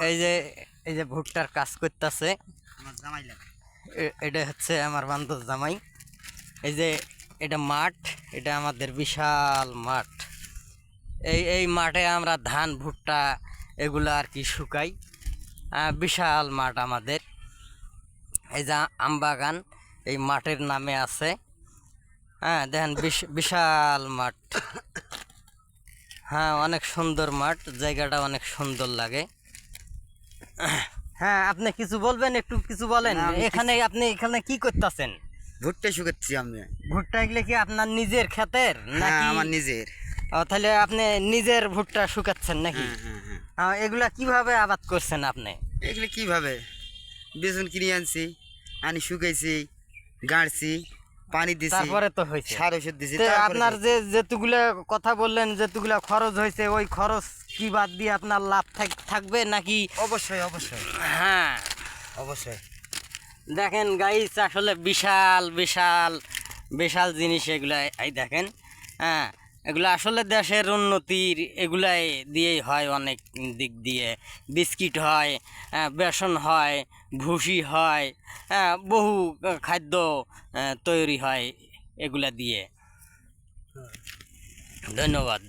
এই যে এই যে ভুট্টার কাজ করতেছে, এটা হচ্ছে আমার বান্ধব জামাই। এই যে এটা মাঠ, এটা আমাদের বিশাল মাঠ। এই মাঠে আমরা ধান ভুট্টা এগুলো আর কি শুকাই। বিশাল মাঠ আমাদের। এই যে আমবাগান এই মাঠের নামে আছে। হ্যাঁ দেখেন বিশাল মাঠ। হ্যাঁ অনেক সুন্দর মাঠ, জায়গাটা অনেক সুন্দর লাগে। হ্যাঁ আপনি কিছু বলবেন, একটু কিছু বলেন। আপনি এখানে কি করতেছেন? ভুট্টা শুকাচ্ছি আমি। ভুট্টা এগুলো কি আপনার নিজের ক্ষেতের নাকি? আমার নিজের। তাহলে আপনি নিজের ভুট্টা শুকাচ্ছেন নাকি? এগুলা কিভাবে আবাদ করছেন আপনি? এগুলো কিভাবে বেসন কিনে আনছি, আনি শুকাইছি, গাড়ছি, পানি দিছি, তারপরে তো হয়েছে, সার ওষুধ দিছি। আপনার যে যেতুগুলা কথা বললেন, যেতুগুলা খরচ হয়েছে, ওই খরচ কি বাদ দিয়ে আপনার লাভ থাকবে নাকি? অবশ্যই অবশ্যই। হ্যাঁ অবশ্যই। দেখেন গাইস, আসলে বিশাল বিশাল বিশাল জিনিস এগুলা। এই দেখেন, হ্যাঁ এগুলো আসলে দেশের উন্নতির এগুলাই দিয়েই হয়। অনেক দিক দিয়ে বিস্কিট হয়, বেসন হয়, ভুসি হয়, বহু খাদ্য তৈরি হয় এগুলা দিয়ে। ধন্যবাদ।